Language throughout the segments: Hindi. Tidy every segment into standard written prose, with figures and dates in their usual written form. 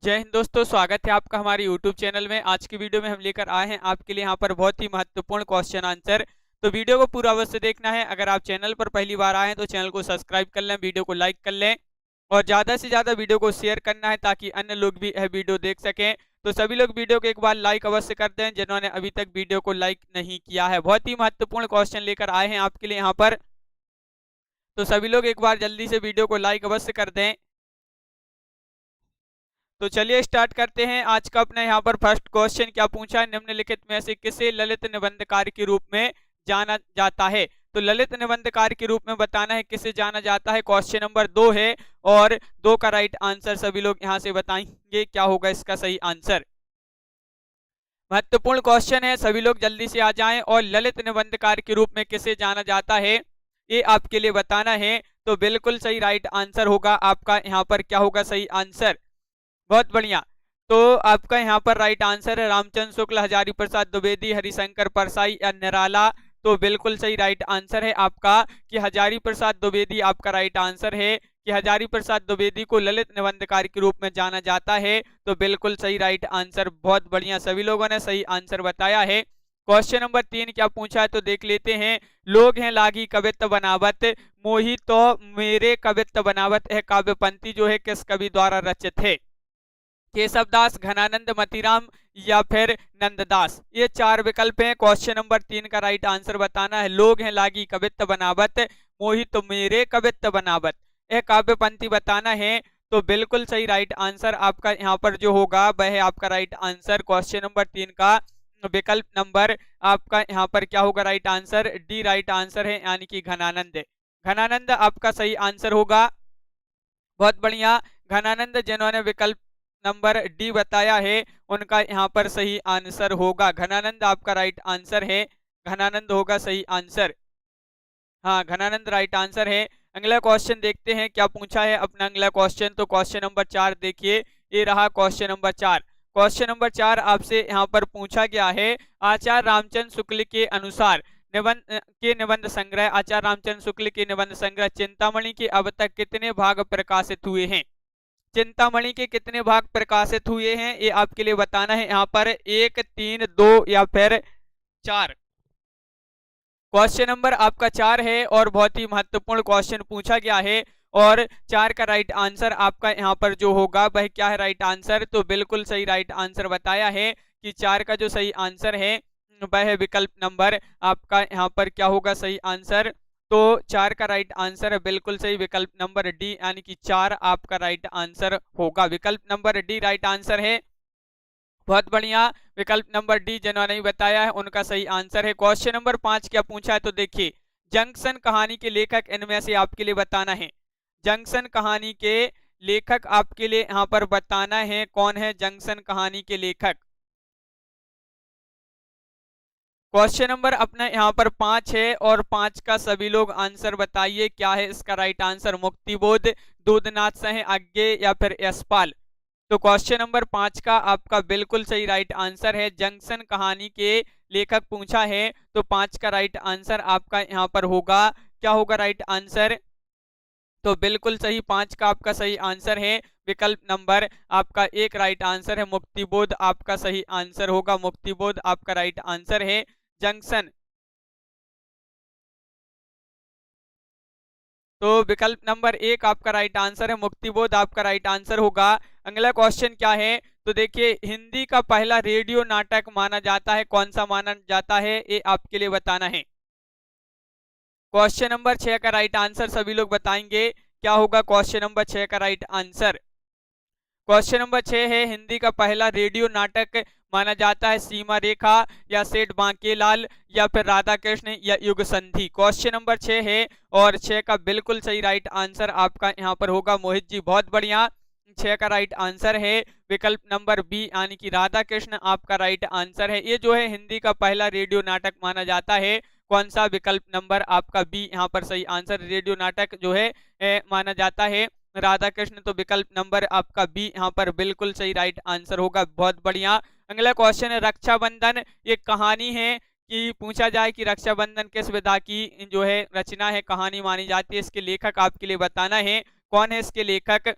जय हिंद दोस्तों, स्वागत है आपका हमारे YouTube चैनल में। आज की वीडियो में हम लेकर आए हैं आपके लिए यहाँ पर बहुत ही महत्वपूर्ण क्वेश्चन आंसर। तो वीडियो को पूरा अवश्य देखना है। अगर आप चैनल पर पहली बार आए हैं तो चैनल को सब्सक्राइब कर लें, वीडियो को लाइक कर लें और ज़्यादा से ज़्यादा वीडियो को शेयर करना है ताकि अन्य लोग भी यह वीडियो देख सकें। तो सभी लोग वीडियो को एक बार लाइक अवश्य कर दें जिन्होंने अभी तक वीडियो को लाइक नहीं किया है। बहुत ही महत्वपूर्ण क्वेश्चन लेकर आए हैं आपके लिए यहाँ पर, तो सभी लोग एक बार जल्दी से वीडियो को लाइक अवश्य कर दें। तो चलिए स्टार्ट करते हैं। आज का अपना यहाँ पर फर्स्ट क्वेश्चन क्या पूछा है, निम्नलिखित में से किसे ललित निबंधकार के रूप में जाना जाता है। तो ललित निबंधकार के रूप में बताना है किसे जाना जाता है। क्वेश्चन नंबर 2 है और 2 का राइट आंसर सभी लोग यहाँ से बताएंगे क्या होगा इसका सही आंसर। महत्वपूर्ण क्वेश्चन है, सभी लोग जल्दी से आ जाएं। और ललित निबंधकार के रूप में किसे जाना जाता है ये आपके लिए बताना है। तो बिल्कुल सही राइट आंसर होगा आपका यहाँ पर क्या होगा सही आंसर। बहुत बढ़िया। तो आपका यहाँ पर राइट आंसर है रामचंद्र शुक्ल, हजारी प्रसाद द्विवेदी, हरिशंकर परसाई या निराला। तो बिल्कुल सही राइट आंसर है आपका कि हजारी प्रसाद द्विवेदी आपका राइट आंसर है कि हजारी प्रसाद द्विवेदी को ललित निबंधकार के रूप में जाना जाता है। तो बिल्कुल सही राइट आंसर। बहुत बढ़िया, सभी लोगों ने सही आंसर बताया है। क्वेश्चन नंबर 3 क्या पूछा है तो देख लेते हैं। लोग हैं लागी कवित्व बनावत, मोही तो मेरे कवित्व बनावत। यह काव्य पंक्ति जो है किस कवि द्वारा रचित है। केशवदास, घनानंद, मतीराम या फिर नंददास। ये 4 विकल्प हैं। क्वेश्चन नंबर 3 का राइट आंसर बताना है। लोग हैं लागी कवित्व बनावत, मोहित मेरे कवित्व बनावत। यह काव्य पंक्ति बताना है। तो बिल्कुल सही राइट आंसर आपका यहाँ पर जो होगा वह है आपका राइट आंसर। क्वेश्चन नंबर 3 का विकल्प नंबर आपका यहाँ पर क्या होगा right answer, D right answer है यानी कि घनानंद। घनानंद आपका सही आंसर होगा। बहुत बढ़िया। घनानंद जिन्होंने विकल्प नंबर डी बताया है उनका यहाँ पर सही आंसर होगा। घनानंद आपका राइट आंसर है, घनानंद होगा सही आंसर। हाँ, घनानंद राइट आंसर है। अगला क्वेश्चन देखते हैं क्या पूछा है अपना अगला क्वेश्चन। तो क्वेश्चन नंबर 4 देखिए, ये रहा क्वेश्चन नंबर 4। क्वेश्चन नंबर 4 आपसे यहाँ पर पूछा गया है। आचार्य रामचंद्र शुक्ल के अनुसार निबंध संग्रह, आचार्य रामचंद्र शुक्ल के निबंध संग्रह चिंतामणि के अब तक कितने भाग प्रकाशित हुए हैं। चिंतामणि के कितने भाग प्रकाशित हुए हैं ये आपके लिए बताना है। यहाँ पर 1, 3, 2 या फिर 4। क्वेश्चन नंबर आपका 4 है और बहुत ही महत्वपूर्ण क्वेश्चन पूछा गया है। और 4 का राइट आंसर आपका यहाँ पर जो होगा वह क्या है राइट आंसर। तो बिल्कुल सही राइट आंसर बताया है कि 4 का जो सही आंसर है वह है विकल्प नंबर आपका यहाँ पर क्या होगा सही आंसर। तो 4 का राइट आंसर है बिल्कुल सही विकल्प नंबर डी यानी कि 4 आपका राइट आंसर होगा। विकल्प नंबर डी राइट आंसर है। बहुत बढ़िया। विकल्प नंबर डी जिन्होंने नहीं बताया है उनका सही आंसर है। क्वेश्चन नंबर 5 क्या पूछा है तो देखिए, जंक्शन कहानी के लेखक इनमें से आपके लिए बताना है। जंक्शन कहानी के लेखक आपके लिए यहाँ पर बताना है कौन है जंक्शन कहानी के लेखक। क्वेश्चन नंबर अपना यहाँ पर 5 है और 5 का सभी लोग आंसर बताइए क्या है इसका राइट आंसर। मुक्तिबोध, दूधनाथ सह आज्ञे या फिर यशपाल। तो क्वेश्चन नंबर 5 का आपका बिल्कुल सही राइट आंसर है। जंक्शन कहानी के लेखक पूछा है तो 5 का राइट आंसर आपका यहाँ पर होगा क्या होगा राइट आंसर। तो बिल्कुल सही 5 का आपका सही आंसर है। विकल्प नंबर आपका 1 राइट आंसर है। मुक्तिबोध आपका सही आंसर होगा। मुक्तिबोध आपका राइट आंसर है। जंक्शन, तो विकल्प नंबर 1 आपका राइट आंसर है। मुक्तिबोध आपका राइट आंसर होगा। अगला क्वेश्चन क्या है तो देखिए, हिंदी का पहला रेडियो नाटक माना जाता है, कौन सा माना जाता है ये आपके लिए बताना है। क्वेश्चन नंबर 6 का राइट आंसर सभी लोग बताएंगे क्या होगा क्वेश्चन नंबर 6 का राइट आंसर। क्वेश्चन नंबर 6 है, हिंदी का पहला रेडियो नाटक माना जाता है सीमा रेखा या सेठ बांकेलाल या फिर राधा कृष्ण या युग संधि। क्वेश्चन नंबर 6 है और 6 का बिल्कुल सही राइट आंसर आपका यहाँ पर होगा मोहित जी। बहुत बढ़िया। 6 का राइट आंसर है विकल्प नंबर बी यानी कि राधा कृष्ण आपका राइट आंसर है। ये जो है हिंदी का पहला रेडियो नाटक माना जाता है। कौन सा विकल्प नंबर आपका बी यहाँ पर सही आंसर। रेडियो नाटक जो है माना जाता है राधा कृष्ण। तो विकल्प नंबर आपका बी यहाँ पर बिल्कुल सही राइट आंसर होगा। बहुत बढ़िया। अगला क्वेश्चन है रक्षाबंधन। ये कहानी है कि पूछा जाए कि रक्षाबंधन किस विधा की जो है रचना है, कहानी मानी जाती है। इसके लेखक आपके लिए बताना है कौन है इसके लेखक।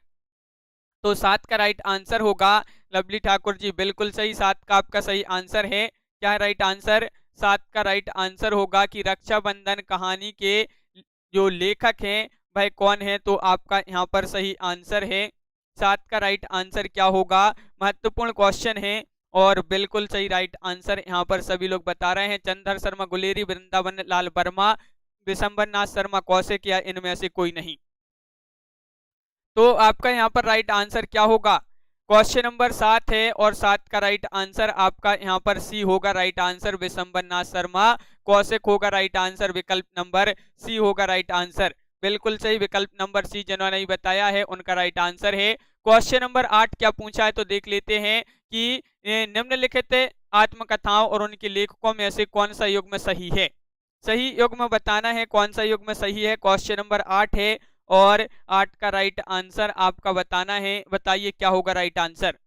तो 7 का राइट आंसर होगा। लवली ठाकुर जी बिल्कुल सही, 7 का आपका सही आंसर है। क्या है राइट आंसर? 7 का राइट आंसर होगा कि रक्षाबंधन कहानी के जो लेखक हैं वह कौन है, तो आपका यहाँ पर सही आंसर है। 7 का राइट आंसर क्या होगा? महत्वपूर्ण क्वेश्चन है और बिल्कुल सही राइट आंसर यहाँ पर सभी लोग बता रहे हैं। चंद्र शर्मा गुलेरी, वृंदावन लाल वर्मा, विशंबर नाथ शर्मा कौशिक या इनमें से कोई नहीं। तो आपका यहाँ पर राइट आंसर क्या होगा? क्वेश्चन नंबर 7 है और 7 का राइट आंसर आपका यहाँ पर सी होगा। राइट आंसर विशंबर नाथ शर्मा कौशिक होगा। राइट आंसर विकल्प नंबर सी होगा राइट आंसर। बिल्कुल सही, विकल्प नंबर सी जिन्होंने नहीं बताया है उनका राइट आंसर है। क्वेश्चन नंबर 8 क्या पूछा है तो देख लेते हैं कि निम्नलिखित आत्मकथाओं और उनके लेखकों में से कौन सा युग्म सही है। सही युग्म बताना है, कौन सा युग्म सही है। क्वेश्चन नंबर 8 है और 8 का राइट आंसर आपका बताना है। बताइए क्या होगा राइट आंसर?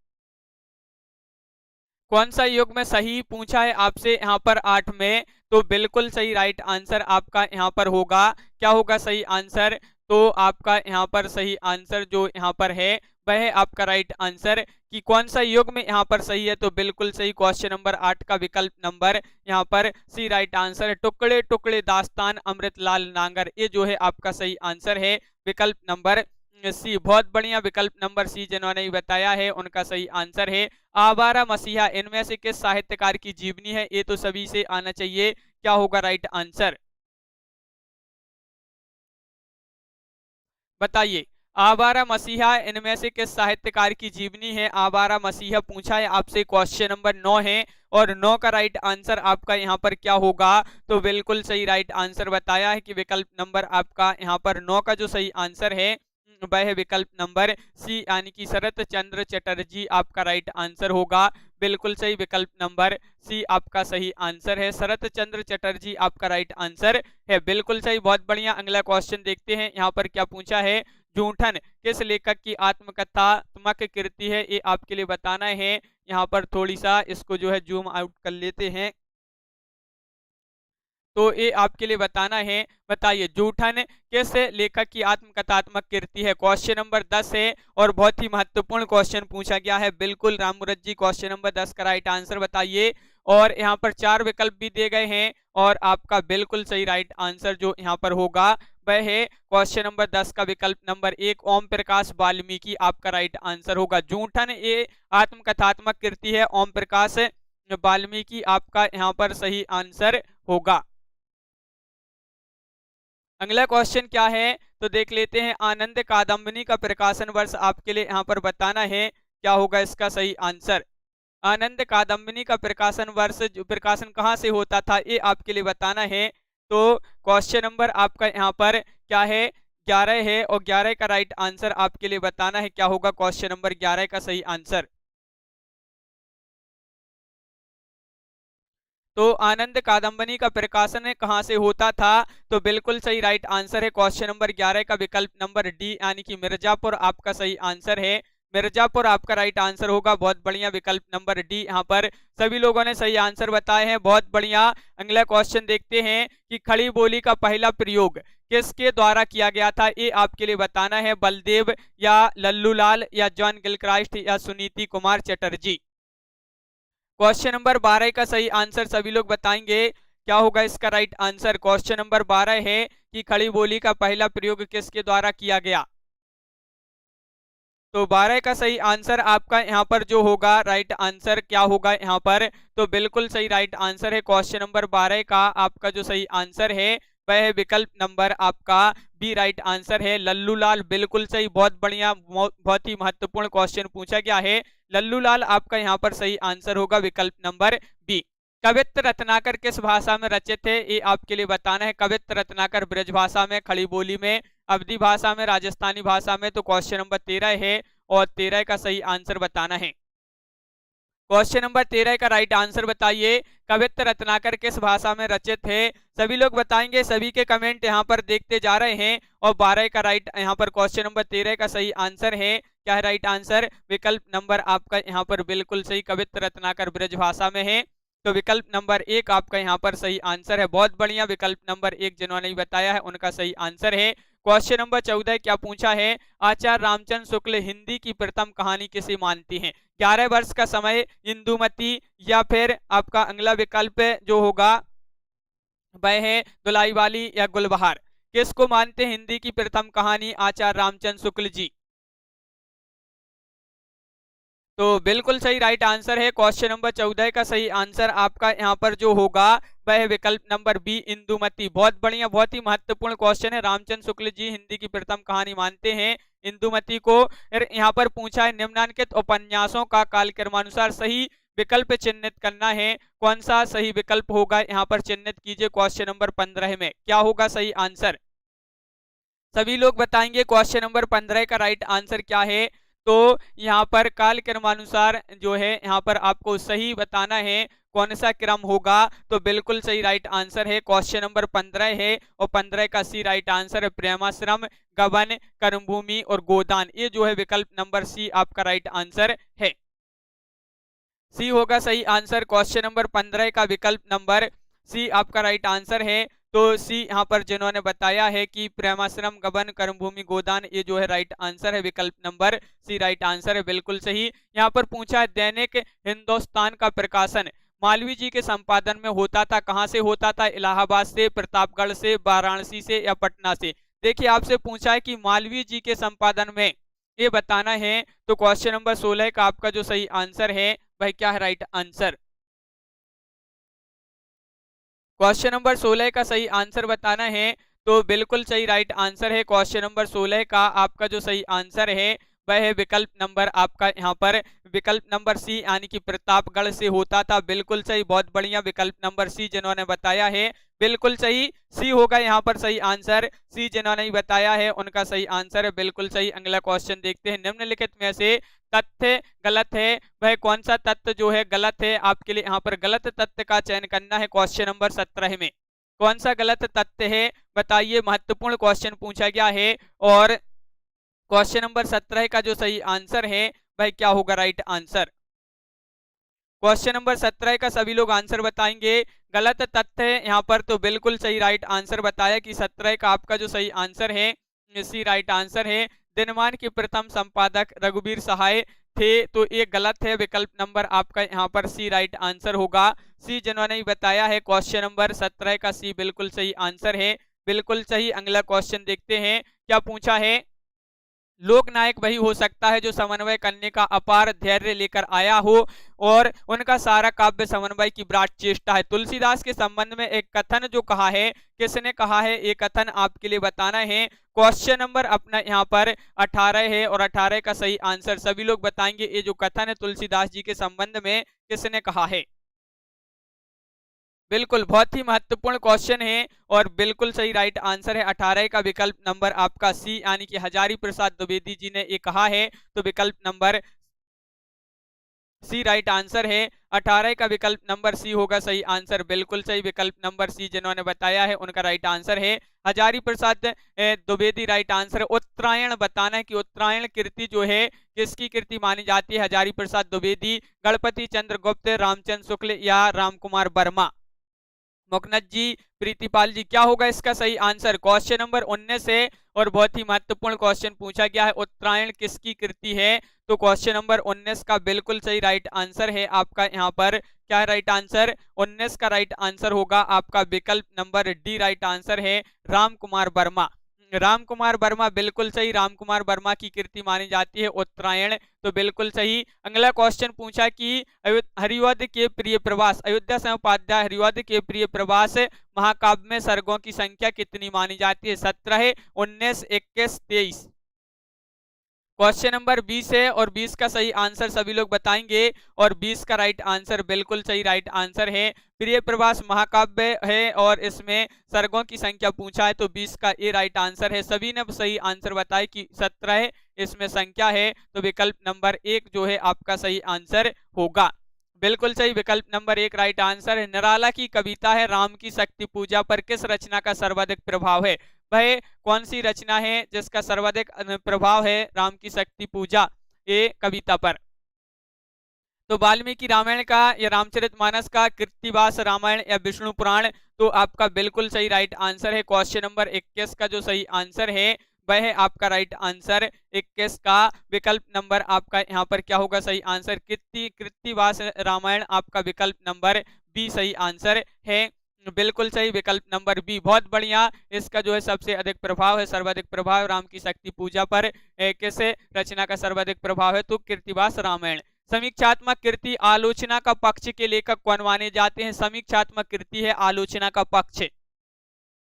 कौन सा युग्म सही पूछा है आपसे यहाँ पर 8 में, तो बिल्कुल सही राइट आंसर आपका यहाँ पर होगा। क्या होगा सही आंसर? तो आपका यहाँ पर सही आंसर जो यहाँ पर है वह है आपका राइट आंसर कि कौन सा युग्म यहाँ पर सही है, तो बिल्कुल सही क्वेश्चन नंबर 8 का विकल्प नंबर यहाँ पर सी राइट आंसर है। टुकड़े टुकड़े दास्तान अमृतलाल नांगर, ये जो है आपका सही आंसर है, विकल्प नंबर सी। बहुत बढ़िया, विकल्प नंबर सी जिन्होंने बताया है उनका सही आंसर है। आवारा मसीहा इनमें से किस साहित्यकार की जीवनी है? ये तो सभी से आना चाहिए। क्या होगा राइट आंसर? बताइए। आवारा मसीहा इनमें से किस साहित्यकार की जीवनी है? आवारा मसीहा पूछा है आपसे। क्वेश्चन नंबर 9 है और 9 का राइट आंसर आपका यहाँ पर क्या होगा? तो बिल्कुल सही राइट आंसर बताया है कि विकल्प नंबर आपका यहाँ पर 9 का जो सही आंसर है वह है विकल्प नंबर सी, यानी कि शरत चंद्र चटर्जी आपका राइट आंसर होगा। बिल्कुल सही, विकल्प नंबर सी आपका सही आंसर है। शरत चंद्र चटर्जी आपका राइट आंसर है। बिल्कुल सही, बहुत बढ़िया। अगला क्वेश्चन देखते हैं यहाँ पर क्या पूछा है। जूठन किस लेखक की आत्मकथात्मक कृति है? ये आपके लिए बताना है। यहाँ पर थोड़ी सा इसको जो है जूम आउट कर लेते हैं, तो ये आपके लिए बताना है। बताइए जूठन किस लेखक की आत्मकथात्मक कृति है? क्वेश्चन नंबर 10 है और बहुत ही महत्वपूर्ण क्वेश्चन पूछा गया है। बिल्कुल रामूरत जी, क्वेश्चन नंबर 10 का राइट आंसर बताइए। और यहाँ पर 4 विकल्प भी दिए गए हैं और आपका बिल्कुल सही राइट आंसर जो यहाँ पर होगा वह है क्वेश्चन नंबर 10 का विकल्प नंबर 1 ओम प्रकाश वाल्मीकि आपका राइट आंसर होगा। जूठन ये आत्मकथात्मक कृति है, ओम प्रकाश वाल्मीकि आपका यहाँ पर सही आंसर होगा। अगला क्वेश्चन क्या है तो देख लेते हैं। आनंद कादम्बिनी का प्रकाशन वर्ष आपके लिए यहाँ पर बताना है। क्या होगा इसका सही आंसर? आनंद कादम्बिनी का प्रकाशन वर्ष, जो प्रकाशन कहाँ से होता था, ये आपके लिए बताना है। तो क्वेश्चन नंबर आपका यहाँ पर क्या है? 11 है और 11 का राइट आंसर आपके लिए बताना है। क्या होगा क्वेश्चन नंबर 11 का सही आंसर? तो आनंद कादम्बनी का प्रकाशन कहाँ से होता था? तो बिल्कुल सही राइट आंसर है क्वेश्चन नंबर 11 का विकल्प नंबर डी, यानी कि मिर्जापुर आपका सही आंसर है। मिर्जापुर आपका राइट आंसर होगा। बहुत बढ़िया, विकल्प नंबर डी यहाँ पर सभी लोगों ने सही आंसर बताए हैं। बहुत बढ़िया। अगला क्वेश्चन देखते हैं कि खड़ी बोली का पहला प्रयोग किसके द्वारा किया गया था? ये आपके लिए बताना है। बलदेव या लल्लूलाल या जॉन गिलक्राइस्ट या सुनीति कुमार चटर्जी। क्वेश्चन नंबर 12 का सही आंसर सभी लोग बताएंगे। क्या होगा इसका राइट आंसर? क्वेश्चन नंबर 12 है कि खड़ी बोली का पहला प्रयोग किसके द्वारा किया गया? तो 12 का सही आंसर आपका यहाँ पर जो होगा राइट आंसर क्या होगा यहाँ पर? तो बिल्कुल सही राइट आंसर है क्वेश्चन नंबर 12 का आपका जो सही आंसर है वह है विकल्प नंबर आपका बी राइट आंसर है, लल्लूलाल। बिल्कुल सही, बहुत बढ़िया, बहुत ही महत्वपूर्ण क्वेश्चन पूछा गया है। लल्लूलाल आपका यहाँ पर सही आंसर होगा, विकल्प नंबर बी। कवित्त रत्नाकर किस भाषा में रचित है? ये आपके लिए बताना है। कवित्त रत्नाकर ब्रज भाषा में, खड़ी बोली में, अवधी भाषा में, राजस्थानी भाषा में। तो क्वेश्चन नंबर 13 है और 13 का सही आंसर बताना है। क्वेश्चन नंबर 13 का राइट आंसर बताइए। कवित्त रत्नाकर किस भाषा में रचित है? सभी लोग बताएंगे, सभी के कमेंट यहाँ पर देखते जा रहे हैं। और 12 का राइट यहाँ पर क्वेश्चन नंबर 13 का सही आंसर है। क्या है राइट आंसर? विकल्प नंबर आपका यहाँ पर बिल्कुल सही, कवित्त रत्नाकर ब्रज भाषा में है। तो विकल्प नंबर 1 आपका यहाँ पर सही आंसर है। बहुत बढ़िया, विकल्प नंबर 1 जिन्होंने बताया है उनका सही आंसर है। क्वेश्चन नंबर 14 क्या पूछा है, आचार्य रामचंद्र शुक्ल हिंदी की प्रथम कहानी किसे मानते हैं। 11 वर्ष का समय, इंदुमती, या फिर आपका अगला विकल्प जो होगा वह है दुलाई वाली या गुलबहार। किसको मानते हैं हिंदी की प्रथम कहानी आचार्य रामचंद्र शुक्ल जी। तो बिल्कुल सही राइट आंसर है क्वेश्चन नंबर 14 का सही आंसर आपका यहाँ पर जो होगा वह है विकल्प नंबर बी, इंदुमती। बहुत बढ़िया, बहुत ही महत्वपूर्ण क्वेश्चन है। रामचंद्र शुक्ल जी हिंदी की प्रथम कहानी मानते हैं इंदुमती को। यहाँ पर पूछा है निम्नलिखित उपन्यासों का कालक्रमानुसार सही विकल्प चिन्हित करना है। कौन सा सही विकल्प होगा, यहाँ पर चिन्हित कीजिए। क्वेश्चन नंबर 15 में क्या होगा सही आंसर, सभी लोग बताएंगे क्वेश्चन नंबर 15 का राइट आंसर क्या है। तो यहाँ पर कालक्रमानुसार जो है यहाँ पर आपको सही बताना है कौन सा क्रम होगा। तो बिल्कुल सही राइट आंसर है क्वेश्चन नंबर 15 है, और 15 का सी राइट आंसर है प्रेमाश्रम, गबन, कर्मभूमि और गोदान। ये जो है विकल्प नंबर सी आपका राइट आंसर है। सी होगा सही आंसर क्वेश्चन नंबर 15 का विकल्प नंबर सी आपका राइट आंसर है। तो सी यहाँ पर जिन्होंने बताया है कि प्रेमाश्रम, गबन, कर्मभूमि, गोदान, ये जो है राइट आंसर है, विकल्प नंबर सी राइट आंसर है, बिल्कुल सही। यहाँ पर पूछा है दैनिक हिंदुस्तान का प्रकाशन मालवीय जी के संपादन में होता था, कहाँ से होता था, इलाहाबाद से, प्रतापगढ़ से, वाराणसी से या पटना से। देखिए आपसे पूछा है कि मालवीय जी के संपादन में ये बताना है। तो क्वेश्चन नंबर 16 का आपका जो सही आंसर है वह क्या है राइट आंसर। क्वेश्चन नंबर 16 का सही आंसर बताना है। तो बिल्कुल सही राइट आंसर है क्वेश्चन नंबर 16 का आपका जो सही आंसर है वह है विकल्प नंबर आपका यहाँ पर विकल्प नंबर सी, यानी कि प्रतापगढ़ से होता था। बिल्कुल सही, बहुत बढ़िया, विकल्प नंबर सी जिन्होंने बताया है बिल्कुल सही, सी होगा यहाँ पर सही आंसर। सी जिन्होंने बताया है उनका सही आंसर है, बिल्कुल सही। अगला क्वेश्चन देखते हैं, निम्नलिखित में से तथ्य गलत है वह कौन सा तथ्य जो है गलत है। आपके लिए यहाँ पर गलत तथ्य का चयन करना है क्वेश्चन नंबर 17 में। कौन सा गलत तथ्य है बताइए, महत्वपूर्ण क्वेश्चन पूछा गया है। और क्वेश्चन नंबर 17 का जो सही आंसर है वह क्या होगा राइट आंसर। क्वेश्चन नंबर 17 का सभी लोग आंसर बताएंगे। गलत तथ्य है यहाँ पर, तो बिल्कुल सही राइट आंसर बताया कि 17 का आपका जो सही आंसर है सी राइट आंसर है। दिनमान के प्रथम संपादक रघुवीर सहाय थे, तो ये गलत है, विकल्प नंबर आपका यहाँ पर सी राइट आंसर होगा। सी जिन्होंने बताया है क्वेश्चन नंबर 17 का सी बिल्कुल सही आंसर है, बिल्कुल सही। अगला क्वेश्चन देखते हैं क्या पूछा है, लोक नायक वही हो सकता है जो समन्वय करने का अपार धैर्य लेकर आया हो और उनका सारा काव्य समन्वय की विराट चेष्टा है। तुलसीदास के संबंध में एक कथन जो कहा है, किसने कहा है, ये कथन आपके लिए बताना है। क्वेश्चन नंबर अपना यहाँ पर 18 है, और 18 का सही आंसर सभी लोग बताएंगे। ये जो कथन है तुलसीदास जी के संबंध में किसने कहा है। बिल्कुल, बहुत ही महत्वपूर्ण क्वेश्चन है, और बिल्कुल सही राइट आंसर है 18 का विकल्प नंबर आपका सी, यानी कि हजारी प्रसाद द्विवेदी जी ने ये कहा है। तो विकल्प नंबर सी राइट आंसर है। 18 का विकल्प नंबर सी होगा सही आंसर, बिल्कुल सही, विकल्प नंबर सी जिन्होंने बताया है उनका राइट आंसर है हजारी प्रसाद द्विवेदी। राइट आंसर उत्तरायण बताना है कि उत्तरायण कृति जो है किसकी कृति मानी जाती है, हजारी प्रसाद द्विवेदी, गणपति चंद्र गुप्त, रामचंद्र शुक्ल या रामकुमार वर्मा। मुकनद जी, प्रीतिपाल जी, क्या होगा इसका सही आंसर। क्वेश्चन नंबर 19 है, और बहुत ही महत्वपूर्ण क्वेश्चन पूछा गया है, उत्तरायण किसकी कृति है। तो क्वेश्चन नंबर 19 का बिल्कुल सही राइट आंसर है आपका यहाँ पर क्या है राइट आंसर। 19 का राइट आंसर होगा आपका विकल्प नंबर डी, राइट आंसर है रामकुमार वर्मा। रामकुमार वर्मा बिल्कुल सही, रामकुमार वर्मा की कृति मानी जाती है उत्तरायण, तो बिल्कुल सही। अगला क्वेश्चन पूछा कि हरिवध के प्रिय प्रवास, अयोध्या से उपाध्याय हरिवध के प्रिय प्रवास महाकाव्य में सर्गों की संख्या कितनी मानी जाती है, 17, 19, 21, 23। क्वेश्चन नंबर 20 है, और 20 का सही आंसर सभी लोग बताएंगे, और 20 का राइट आंसर बिल्कुल सही राइट आंसर है। प्रिय प्रवास महाकाव्य है, और इसमें सर्गों की संख्या पूछा है, तो 20 का ये राइट आंसर है। सभी ने सही आंसर बताया कि 17 इसमें संख्या है, तो विकल्प नंबर 1 जो है आपका सही आंसर होगा, बिल्कुल सही, विकल्प नंबर 1 राइट आंसर है। निराला की कविता है राम की शक्ति पूजा पर किस रचना का सर्वाधिक प्रभाव है, वह कौन सी रचना है जिसका सर्वाधिक प्रभाव है राम की शक्ति पूजा ये कविता पर। तो वाल्मीकि रामायण का या रामचरितमानस का, कृत्तिवास रामायण या विष्णु पुराण। तो आपका बिल्कुल सही राइट आंसर है क्वेश्चन नंबर 21 का जो सही आंसर है वह है आपका राइट आंसर 21 का विकल्प नंबर आपका यहाँ पर क्या होगा सही आंसर, कृत्तिवास रामायण आपका विकल्प नंबर बी सही आंसर है। बिल्कुल सही विकल्प नंबर बी, बहुत बढ़िया। इसका जो है सबसे अधिक प्रभाव है, सर्वाधिक प्रभाव राम की शक्ति पूजा पर किस रचना का सर्वाधिक प्रभाव है, तो कृत्तिवास रामायण। समीक्षात्मक कृति आलोचना का पक्ष के लेखक कौन माने जाते हैं? समीक्षात्मक कृति है आलोचना का पक्ष,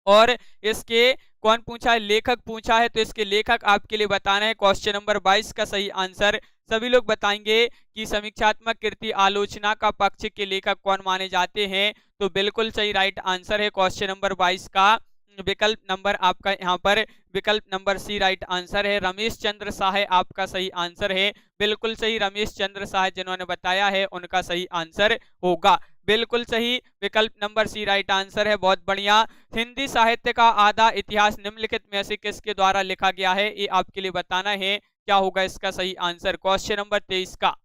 और इसके कौन पूछा है? लेखक पूछा है। तो इसके लेखक आपके लिए बताना है क्वेश्चन नंबर 22 का सही आंसर। सभी लोग बताएंगे कि समीक्षात्मक कृति आलोचना का पक्ष के लेखक कौन माने जाते हैं। तो बिल्कुल सही राइट आंसर है क्वेश्चन नंबर 22 का विकल्प नंबर आपका यहाँ पर विकल्प नंबर सी राइट आंसर है। रमेश चंद्र साहे आपका सही आंसर है, बिल्कुल सही। रमेश चंद्र साहे जिन्होंने बताया है उनका सही आंसर होगा, बिल्कुल सही विकल्प नंबर सी राइट आंसर है, बहुत बढ़िया। हिंदी साहित्य का आधा इतिहास निम्नलिखित में से किसके द्वारा लिखा गया है? ये आपके लिए बताना है क्या होगा इसका सही आंसर। क्वेश्चन नंबर 23 का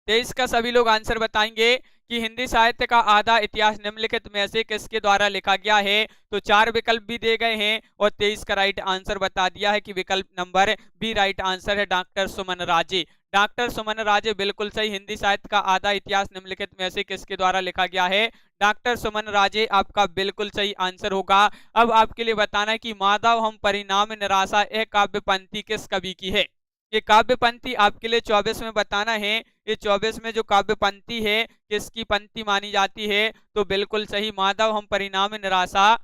23 का सभी लोग आंसर बताएंगे कि हिंदी साहित्य का आधा इतिहास निम्नलिखित में से किसके द्वारा लिखा गया है। तो 4 विकल्प भी दे गए हैं और 23 का राइट आंसर बता दिया है कि विकल्प नंबर बी राइट आंसर है, डॉक्टर सुमन राजे। डॉक्टर सुमन राजे बिल्कुल सही। हिंदी साहित्य का आधा इतिहास निम्नलिखित में से किसके द्वारा लिखा गया है? डॉक्टर सुमन राजे आपका बिल्कुल सही आंसर होगा। अब आपके लिए बताना है कि माधव हम परिणाम निराशा यह काव्य पंक्ति किस कवि की है? ये काव्य पंक्ति आपके लिए 24 में बताना है। ये 24 में जो काव्य पंक्ति है किसकी पंक्ति मानी जाती है? तो बिल्कुल सही, माधव हम परिणाम निराशा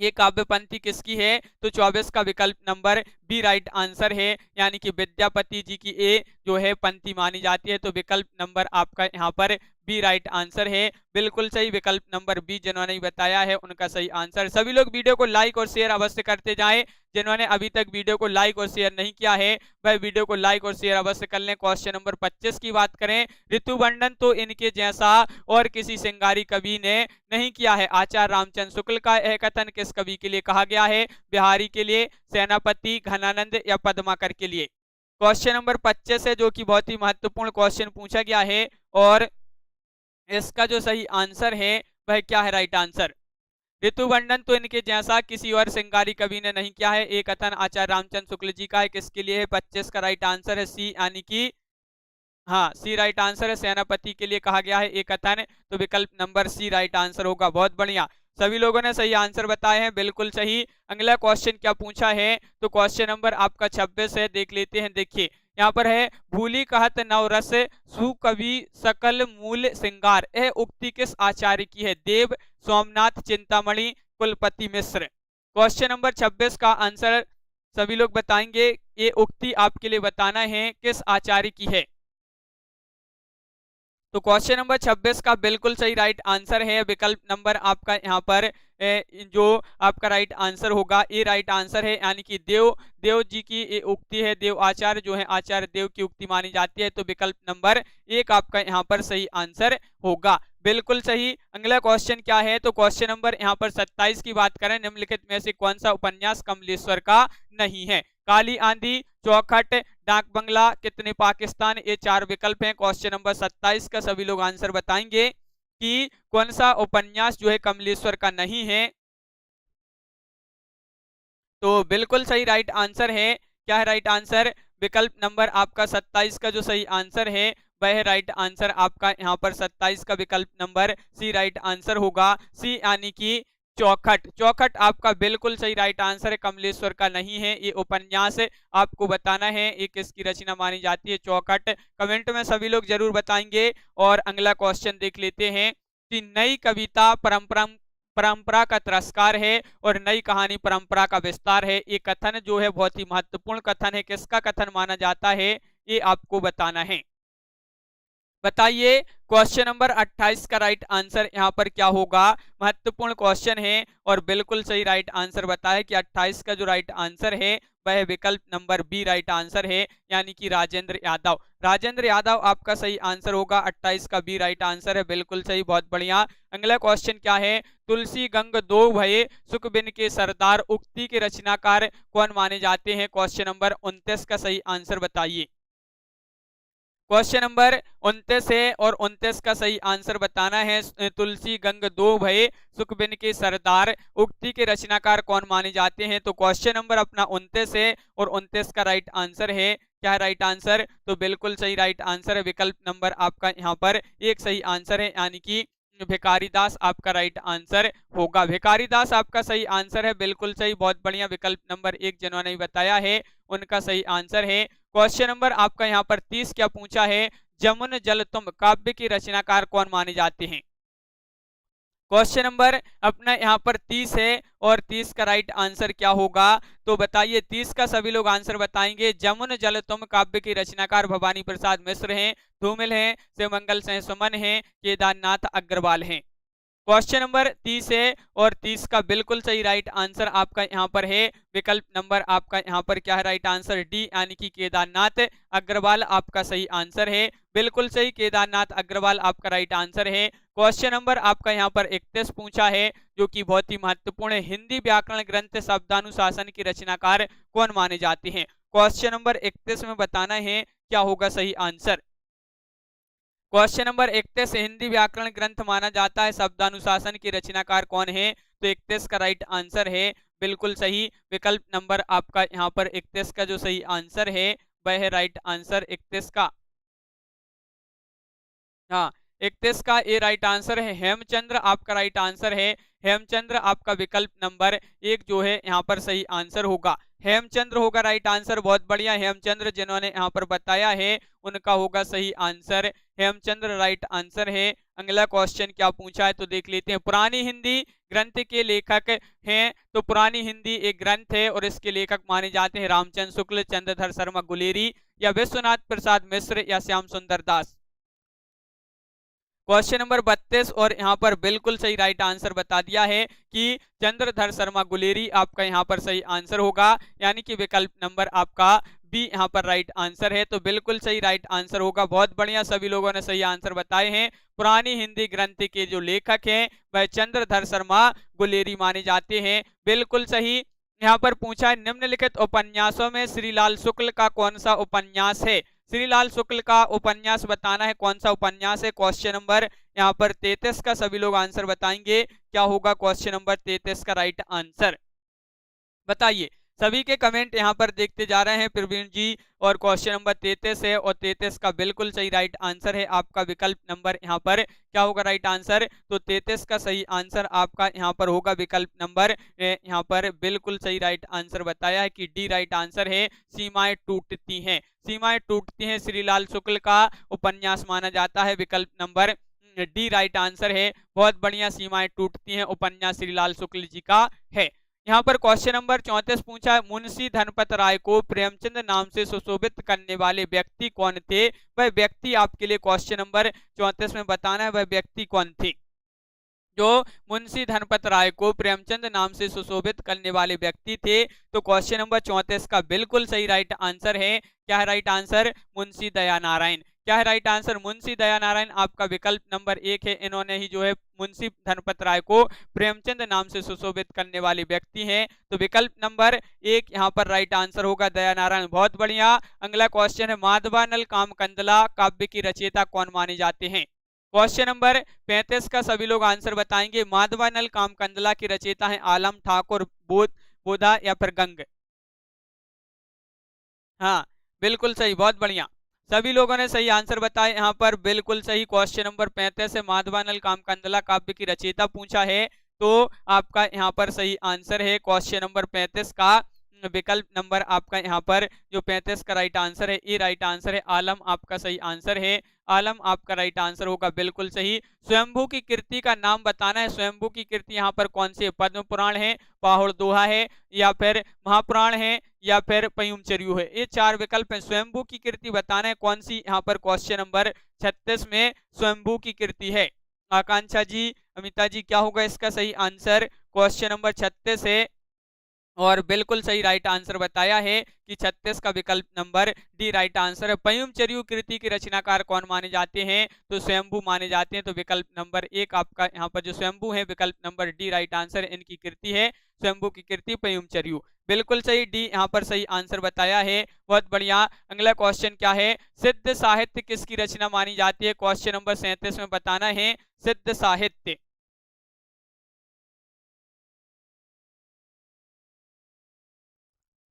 ये काव्य पंक्ति किसकी है? तो 24 का विकल्प नंबर बी राइट आंसर है, यानी कि विद्यापति जी की ये जो है पंक्ति मानी जाती है। तो विकल्प नंबर आपका यहाँ पर बी राइट आंसर है, बिल्कुल सही विकल्प नंबर बी जिन्होंने बताया है उनका सही आंसर। सभी लोग वीडियो को लाइक और शेयर अवश्य करते जाएं। जिन्होंने अभी तक वीडियो को लाइक और शेयर नहीं किया है वह वीडियो को लाइक और शेयर अवश्य कर लें। क्वेश्चन नंबर 25 की बात करें, ऋतु वर्णन तो इनके जैसा और किसी श्रृंगारी कवि ने नहीं किया है। आचार्य रामचंद्र शुक्ल का यह कथन किस कवि के लिए कहा गया है? बिहारी के लिए, सेनापति, घनानंद या पद्माकर के लिए? क्वेश्चन नंबर 25 है जो कि बहुत ही महत्वपूर्ण क्वेश्चन पूछा गया है और इसका जो सही आंसर है वह क्या है? राइट आंसर ऋतु वर्णन तो इनके जैसा किसी और श्रृंगारी कवि ने नहीं किया है। एक कथन आचार्य रामचंद्र शुक्ल जी का है, किसके लिए है? 25 का राइट आंसर है सी, यानी कि हाँ सी राइट आंसर है, सेनापति के लिए कहा गया है एक कथन। तो विकल्प नंबर सी राइट आंसर होगा, बहुत बढ़िया। सभी लोगों ने सही आंसर बताए हैं, बिल्कुल सही। अगला क्वेश्चन क्या पूछा है? तो क्वेश्चन नंबर आपका 26 है, देख लेते हैं। देखिए यहाँ पर है, भूली कहत नवरस सुकवि सकल मूल श्रृंगार, यह उक्ति किस आचार्य की है? देव, सोमनाथ, चिंतामणि, कुलपति मिश्र। क्वेश्चन नंबर 26 का आंसर सभी लोग बताएंगे। ये उक्ति आपके लिए बताना है किस आचार्य की है। तो क्वेश्चन नंबर 26 का बिल्कुल सही राइट आंसर है विकल्प नंबर आपका यहाँ पर जो आपका राइट आंसर होगा ये राइट आंसर है, यानी कि देव जी की ये उक्ति है। देव आचार्य जो है आचार्य देव की उक्ति मानी जाती है। तो विकल्प नंबर 1 आपका यहाँ पर सही आंसर होगा, बिल्कुल सही। अगला क्वेश्चन क्या है? तो क्वेश्चन नंबर यहाँ पर 27 की बात करें, निम्नलिखित में से कौन सा उपन्यास कमलेश्वर का नहीं है? काली आंधी, चौखट, डाक बंगला, कितने पाकिस्तान, ये 4 विकल्प हैं। क्वेश्चन नंबर 27 का सभी लोग आंसर बताएंगे कि कौन सा उपन्यास जो है कमलेश्वर का नहीं है। तो बिल्कुल सही राइट आंसर है, क्या है राइट आंसर? विकल्प नंबर आपका 27 का जो सही आंसर है वह है राइट आंसर आपका यहाँ पर 27 का विकल्प नंबर सी राइट आंसर होगा, सी यानी कि चौखट। चौखट आपका बिल्कुल सही राइट आंसर है, कमलेश्वर का नहीं है। ये उपन्यास आपको बताना है ये किसकी रचना मानी जाती है, चौखट। कमेंट में सभी लोग जरूर बताएंगे। और अगला क्वेश्चन देख लेते हैं कि नई कविता परंपरा का तिरस्कार है और नई कहानी परंपरा का विस्तार है। ये कथन जो है बहुत ही महत्वपूर्ण कथन है, किसका कथन माना जाता है ये आपको बताना है। बताइए क्वेश्चन नंबर 28 का राइट आंसर यहाँ पर क्या होगा? महत्वपूर्ण क्वेश्चन है और बिल्कुल सही राइट आंसर बताया कि 28 का जो राइट आंसर है वह विकल्प नंबर बी राइट आंसर है, यानी कि राजेंद्र यादव। राजेंद्र यादव आपका सही आंसर होगा, 28 का बी राइट आंसर है, बिल्कुल सही, बहुत बढ़िया। अगला क्वेश्चन क्या है? तुलसी गंग दो भये सुख बिन के सरदार, उक्ति के रचनाकार कौन माने जाते हैं? क्वेश्चन नंबर 29 का सही आंसर बताइए। क्वेश्चन नंबर 29 है और 29 का सही आंसर बताना है। तुलसी गंग दो भये सुख बिन के सरदार उक्ति के रचनाकार कौन माने जाते हैं? तो क्वेश्चन नंबर अपना 29 है और 29 का राइट आंसर है, क्या है राइट आंसर? तो बिल्कुल सही राइट आंसर है। विकल्प नंबर आपका यहाँ पर एक सही आंसर है, यानी कि भिखारी दास आपका राइट आंसर होगा। भिखारी दास आपका सही आंसर है, बिल्कुल सही, बहुत बढ़िया। विकल्प नंबर 1 जिन्होंने बताया है उनका सही आंसर है। क्वेश्चन नंबर आपका यहाँ पर 30 क्या पूछा है? जमुन जल तुम काव्य के रचनाकार कौन माने जाते हैं? क्वेश्चन नंबर अपना यहाँ पर 30 है और 30 का राइट आंसर क्या होगा? तो बताइए, 30 का सभी लोग आंसर बताएंगे। जमुन जल तुम काव्य के रचनाकार भवानी प्रसाद मिश्र हैं, धूमिल हैं, शिवमंगल सिंह सुमन हैं, केदारनाथ अग्रवाल हैं। क्वेश्चन नंबर 30 है और 30 का बिल्कुल सही राइट आंसर आपका यहाँ पर है। विकल्प नंबर आपका यहाँ पर क्या है राइट आंसर? डी, यानी कि केदारनाथ अग्रवाल आपका सही आंसर है, बिल्कुल सही, केदारनाथ अग्रवाल आपका राइट आंसर है। क्वेश्चन नंबर आपका यहाँ पर 31 पूछा है, जो कि बहुत ही महत्वपूर्ण है। हिंदी व्याकरण ग्रंथ शब्दानुशासन के रचनाकार कौन माने जाते हैं? क्वेश्चन नंबर 31 में बताना है क्या होगा सही आंसर। क्वेश्चन नंबर 31 हिंदी व्याकरण ग्रंथ माना जाता है, शब्दानुशासन की रचनाकार कौन है? तो 31 का राइट आंसर है, बिल्कुल सही। विकल्प नंबर आपका यहाँ पर 31 का जो सही आंसर है वह है राइट आंसर 31 का। हाँ, 31 का ये राइट आंसर है। हेमचंद्र आपका राइट आंसर है। हेमचंद्र आपका विकल्प नंबर 1 जो है यहाँ पर सही आंसर होगा। हेमचंद्र होगा राइट आंसर, बहुत बढ़िया। हेमचंद्र जिन्होंने यहाँ पर बताया है उनका होगा सही आंसर, हेमचंद्र राइट आंसर है। अगला क्वेश्चन क्या पूछा है तो देख लेते हैं। पुरानी हिंदी ग्रंथ के लेखक हैं, तो पुरानी हिंदी एक ग्रंथ है और इसके लेखक माने जाते हैं रामचंद्र शुक्ल, चंद्रधर शर्मा गुलेरी, या विश्वनाथ प्रसाद मिश्र, या श्याम सुंदर दास। क्वेश्चन नंबर 32 और यहाँ पर बिल्कुल सही राइट आंसर बता दिया है कि चंद्रधर शर्मा गुलेरी आपका यहाँ पर सही आंसर होगा, यानी कि विकल्प नंबर आपका बी यहाँ पर राइट आंसर है। तो बिल्कुल सही राइट आंसर होगा, बहुत बढ़िया, सभी लोगों ने सही आंसर बताए हैं। पुरानी हिंदी ग्रंथ के जो लेखक हैं वह चंद्रधर शर्मा गुलेरी माने जाते हैं, बिल्कुल सही। यहाँ पर पूछा है निम्नलिखित उपन्यासों में श्रीलाल शुक्ल का कौन सा उपन्यास है? श्रीलाल शुक्ल का उपन्यास बताना है, कौन सा उपन्यास है। क्वेश्चन नंबर यहाँ पर 33 का सभी लोग आंसर बताएंगे, क्या होगा क्वेश्चन नंबर 33 का राइट आंसर? बताइए, सभी के कमेंट यहाँ पर देखते जा रहे हैं प्रवीण जी। और क्वेश्चन नंबर 33 है और 33 का बिल्कुल सही राइट आंसर है आपका विकल्प नंबर यहाँ पर क्या होगा राइट आंसर? तो 33 का सही आंसर आपका यहाँ पर होगा विकल्प नंबर यहाँ पर बिल्कुल सही राइट आंसर बताया है कि डी राइट आंसर है, सीमाएं टूटती हैं। सीमाएं टूटती हैं श्रीलाल शुक्ल का उपन्यास माना जाता है, विकल्प नंबर डी राइट आंसर है, बहुत बढ़िया। सीमाएं टूटती हैं उपन्यास श्रीलाल शुक्ल जी का है। यहाँ पर क्वेश्चन नंबर 34 पूछा है, मुंशी धनपत राय को प्रेमचंद नाम से सुशोभित करने वाले व्यक्ति कौन थे? वह व्यक्ति आपके लिए क्वेश्चन नंबर 34 में बताना है, वह व्यक्ति कौन थे जो मुंशी धनपत राय को प्रेमचंद नाम से सुशोभित करने वाले व्यक्ति थे? तो क्वेश्चन नंबर 34 का बिल्कुल सही राइट आंसर है, क्या है राइट आंसर? मुंशी दयानारायण। क्या है राइट आंसर? मुंशी दयानारायण आपका विकल्प नंबर 1 है। इन्होंने ही जो है मुंशी धनपत राय को प्रेमचंद नाम से सुशोभित करने वाले व्यक्ति हैं, तो विकल्प नंबर 1 यहाँ पर राइट आंसर होगा, दयानारायण, बहुत बढ़िया। अगला क्वेश्चन है, माधवानल कामकंदला काव्य की रचयिता कौन माने जाते हैं? क्वेश्चन नंबर 35 का सभी लोग आंसर बताएंगे। माधवानल कामकंदला की रचयिता है आलम ठाकुर, बोधा, या फिर गंग। हाँ, बिल्कुल सही, बहुत बढ़िया, सभी लोगों ने सही आंसर बताए यहाँ पर, बिल्कुल सही। क्वेश्चन नंबर 35 से माधवानल कामकंदला काव्य की रचयिता पूछा है, तो आपका यहाँ पर सही आंसर है क्वेश्चन नंबर 35 का विकल्प नंबर आपका यहाँ पर जो 35 का राइट आंसर है, ये राइट आंसर है आलम आपका सही आंसर है, आलम आपका राइट आंसर होगा, बिल्कुल सही। स्वयंभू की कृति का नाम बताना है। स्वयंभू की कृति यहाँ पर कौन सी है? पद्म पुराण है, पाहुड़ दोहा है, या फिर महापुराण है, या फिर पयुम चर्यू है, ये 4 विकल्प है। स्वयंभू की कृति बताना है कौन सी, यहाँ पर क्वेश्चन नंबर 36 में स्वयंभू की कृति है। आकांक्षा जी, अमिता जी, क्या होगा इसका सही आंसर? क्वेश्चन नंबर 36 है और बिल्कुल सही राइट आंसर बताया है कि 36 का विकल्प नंबर डी राइट आंसर है। पयुमचर्यु कृति के रचनाकार कौन माने जाते हैं? तो स्वयंभू माने जाते हैं। तो विकल्प नंबर 1 आपका यहाँ पर जो स्वयंभू है, विकल्प नंबर डी राइट आंसर इनकी कृति है, स्वयंभू की कृति पयुमचर्यु। बिल्कुल सही, डी यहाँ पर सही आंसर बताया है। बहुत बढ़िया। अगला क्वेश्चन क्या है? सिद्ध साहित्य किसकी रचना मानी जाती है? क्वेश्चन नंबर 37 में बताना है सिद्ध साहित्य।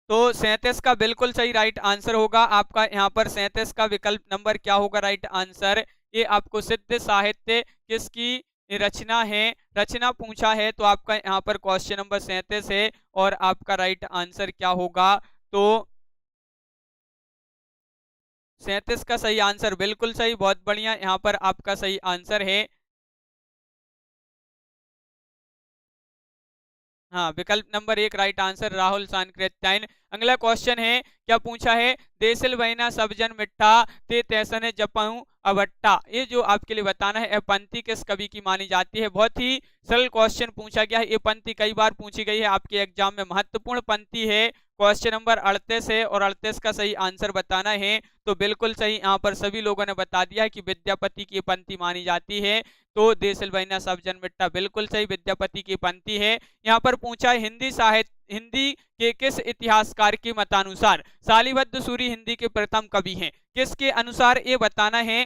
तो 37 का बिल्कुल सही राइट आंसर होगा आपका यहाँ पर 37 का विकल्प नंबर क्या होगा राइट आंसर? ये आपको सिद्ध साहित्य किसकी रचना है, रचना पूछा है, तो आपका यहाँ पर क्वेश्चन नंबर 37 है और आपका राइट आंसर क्या होगा? तो 37 का सही आंसर बिल्कुल सही, बहुत बढ़िया, यहाँ पर आपका सही आंसर है। हाँ, विकल्प number 1 right answer Rahul Sankrityayan. अगला क्वेश्चन है, क्या पूछा है? देसिल बहिना सब जन मिठा ते तैसन जपऊ अवट्टा। ये जो आपके लिए बताना है, पंक्ति किस कवि की मानी जाती है? बहुत ही सरल क्वेश्चन पूछा गया है। ये पंक्ति कई बार पूछी गई है आपके एग्जाम में, महत्वपूर्ण पंक्ति है। क्वेश्चन नंबर 38 है और 38 का सही आंसर बताना है। तो बिल्कुल सही, यहाँ पर सभी लोगों ने बता दिया है कि विद्यापति की पंक्ति मानी जाती है। तो देसिल बहिना सब जन मिठा बिल्कुल सही विद्यापति की पंक्ति है। यहाँ पर पूछा है हिंदी के किस इतिहासकार के मतानुसार शालिबद्ध सूरी हिंदी के प्रथम कवि हैं? किसके अनुसार ये बताना है?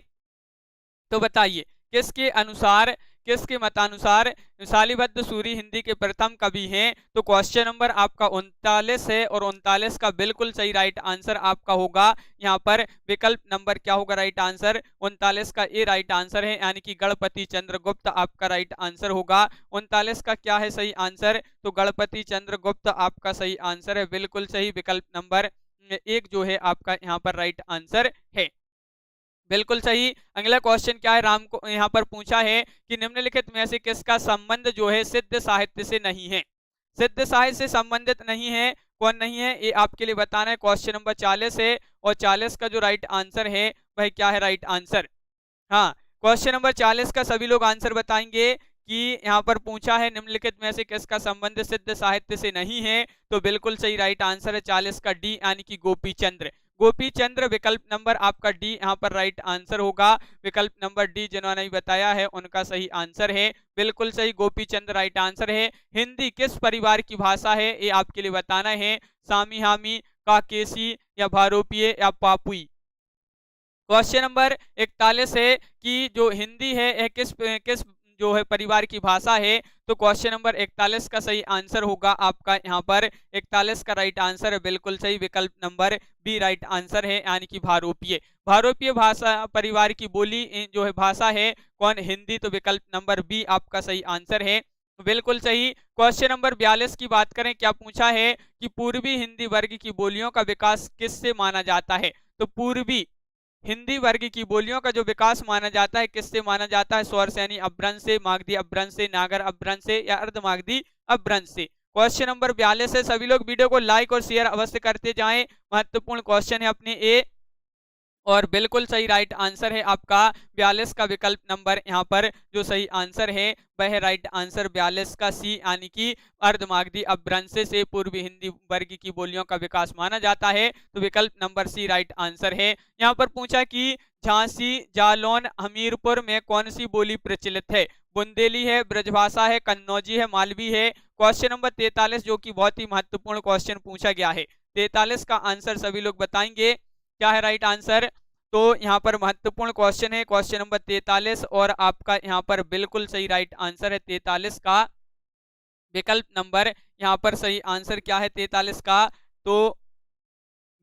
तो बताइए किसके अनुसार, किसके मतानुसार शालिबद्ध सूरी हिंदी के प्रथम कवि हैं? तो क्वेश्चन नंबर आपका 39 है और 39 का बिल्कुल सही राइट आंसर आपका होगा यहाँ पर विकल्प नंबर क्या होगा राइट आंसर? 39 का ये राइट आंसर है, यानी कि गणपति चंद्रगुप्त आपका राइट आंसर होगा। 39 का क्या है सही आंसर? तो गणपति चंद्रगुप्त आपका सही आंसर है, बिल्कुल सही, विकल्प नंबर 1 जो है आपका यहाँ पर राइट आंसर है, बिल्कुल सही। अगला क्वेश्चन क्या है? राम को यहाँ पर पूछा है कि निम्नलिखित में से किसका संबंध जो है सिद्ध साहित्य से नहीं है? सिद्ध साहित्य से संबंधित नहीं है, कौन नहीं है ये आपके लिए बताना है। क्वेश्चन नंबर 40 है और 40 का जो राइट आंसर है वह क्या है राइट आंसर? हाँ, क्वेश्चन नंबर 40 का सभी लोग आंसर बताएंगे कि यहाँ पर पूछा है निम्नलिखित में से किसका संबंध सिद्ध साहित्य से नहीं है? तो बिल्कुल सही राइट आंसर है 40 का डी, यानी कि गोपी चंद्र। गोपी चंद्र विकल्प नंबर आपका डी यहाँ पर राइट आंसर होगा। विकल्प नंबर डी जिन्होंने बताया है उनका सही आंसर है, बिल्कुल सही, गोपी चंद्र राइट आंसर है। हिंदी किस परिवार की भाषा है ये आपके लिए बताना है? सामीहामी, काकेसी या भारोपीय या पापुई। क्वेश्चन नंबर 41 है कि जो हिंदी है यह किस किस जो है परिवार की भाषा है? तो क्वेश्चन नंबर 41 का सही आंसर होगा आपका यहाँ पर 41 का राइट आंसर है, बिल्कुल सही, विकल्प नंबर बी राइट आंसर है, यानी कि भारोपीय। भारोपीय भाषा परिवार की बोली जो है भाषा है कौन? हिंदी। तो विकल्प नंबर बी आपका सही आंसर है, बिल्कुल सही। क्वेश्चन नंबर 42 की बात करें, क्या पूछा है कि पूर्वी हिंदी वर्ग की बोलियों का विकास किससे माना जाता है? तो पूर्वी हिंदी वर्ग की बोलियों का जो विकास माना जाता है किससे माना जाता है? स्वरसैनी अपभ्रंश से, मागधी अपभ्रंश से, नागर अपभ्रंश से या अर्धमागधी अपभ्रंश से। क्वेश्चन नंबर 42 है, सभी लोग वीडियो को लाइक और शेयर अवश्य करते जाएं, महत्वपूर्ण क्वेश्चन है अपने ए। और बिल्कुल सही राइट आंसर है आपका 42 का विकल्प नंबर यहाँ पर जो सही आंसर है वह राइट आंसर 42 का सी, यानी कि अर्धमागधी अपभ्रंश से पूर्वी हिंदी वर्ग की बोलियों का विकास माना जाता है। तो विकल्प नंबर सी राइट आंसर है। यहाँ पर पूछा कि झांसी, जालौन, हमीरपुर में कौन सी बोली प्रचलित है? बुंदेली है, ब्रजभाषा है, कन्नौजी है, मालवी है। क्वेश्चन नंबर 43 जो कि बहुत ही महत्वपूर्ण क्वेश्चन पूछा गया है, 43 का आंसर सभी लोग बताएंगे क्या है राइट आंसर? तो यहाँ पर महत्वपूर्ण क्वेश्चन है क्वेश्चन नंबर 43 और आपका यहाँ पर बिल्कुल सही राइट आंसर है 43 का विकल्प नंबर यहाँ पर सही आंसर क्या है 43 का? तो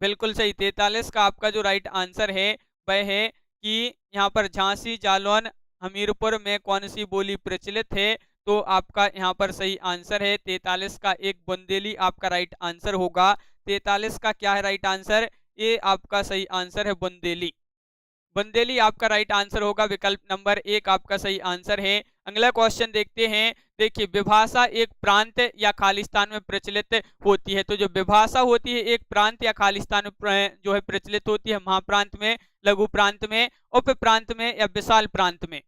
बिल्कुल सही 43 का आपका जो राइट आंसर है वह है कि यहाँ पर झांसी, जालौन, हमीरपुर में कौन सी बोली प्रचलित है? तो आपका यहाँ पर सही आंसर है 43 का एक बुंदेली आपका राइट आंसर होगा। 43 का क्या है राइट आंसर? ये आपका सही आंसर है बुंदेली, बुंदेली आपका राइट आंसर होगा, विकल्प नंबर 1 आपका सही आंसर है। अगला क्वेश्चन देखते हैं, देखिए विभाषा एक प्रांत या खालिस्तान में प्रचलित होती है। तो जो विभाषा होती है एक प्रांत या खालिस्तान में जो है प्रचलित होती है, महाप्रांत में, लघु प्रांत में, उप प्रांत में या विशाल प्रांत में।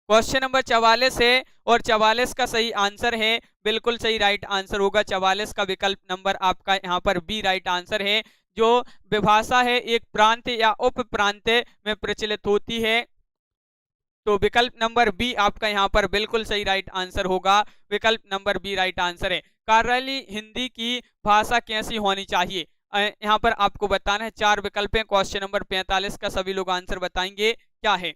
क्वेश्चन नंबर 44 है और 44 का सही आंसर है बिल्कुल सही राइट आंसर होगा 44 का विकल्प नंबर आपका यहाँ पर बी राइट आंसर है। जो विभाषा है एक प्रांत या उप प्रांत में प्रचलित होती है, तो विकल्प नंबर बी आपका यहाँ पर बिल्कुल सही राइट आंसर होगा। विकल्प नंबर बी राइट आंसर है। कार्यालयीय हिंदी की भाषा कैसी होनी चाहिए, यहाँ पर आपको बताना है। 4 विकल्प हैं। क्वेश्चन नंबर 45 का सभी लोग आंसर बताएंगे क्या है।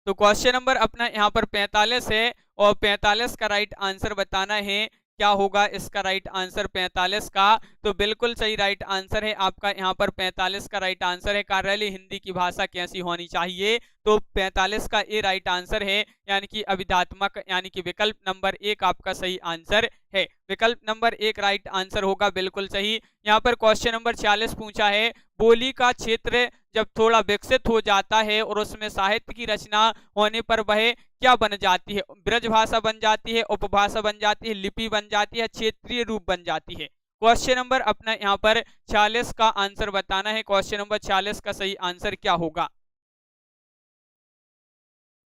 तो क्वेश्चन नंबर अपना यहाँ पर 45 है और 45 का राइट आंसर बताना है क्या होगा इसका राइट आंसर 45 का। तो बिल्कुल सही राइट आंसर है आपका यहाँ पर 45 का राइट आंसर है कार्यालय हिंदी की भाषा कैसी होनी चाहिए। तो 45 का ए राइट आंसर है, यानी कि अभिधात्मक, यानी कि विकल्प नंबर 1 आपका सही आंसर है। विकल्प नंबर 1 राइट आंसर होगा बिल्कुल सही। यहाँ पर क्वेश्चन नंबर 46 पूछा है, बोली का क्षेत्र जब थोड़ा विकसित हो जाता है और उसमें साहित्य की रचना होने पर वह क्या बन जाती है। ब्रज भाषा बन जाती है, उपभाषा बन जाती है, लिपि बन जाती है, क्षेत्रीय रूप बन जाती है। क्वेश्चन नंबर अपना यहाँ पर 46 का आंसर बताना है। क्वेश्चन नंबर 46 का सही आंसर क्या होगा।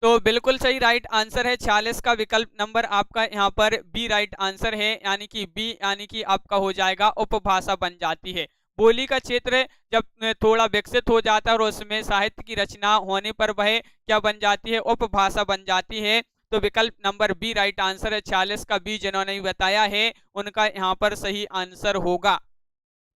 तो बिल्कुल सही राइट आंसर है 46 का विकल्प नंबर आपका यहाँ पर बी राइट आंसर है, यानी कि बी, यानी कि आपका हो जाएगा उपभाषा बन जाती है। बोली का क्षेत्र जब थोड़ा विकसित हो जाता है और उसमें साहित्य की रचना होने पर वह क्या बन जाती है, उपभाषा बन जाती है। तो विकल्प नंबर बी राइट आंसर है। 46 का बी जिन्होंने भी बताया है उनका यहाँ पर सही आंसर होगा,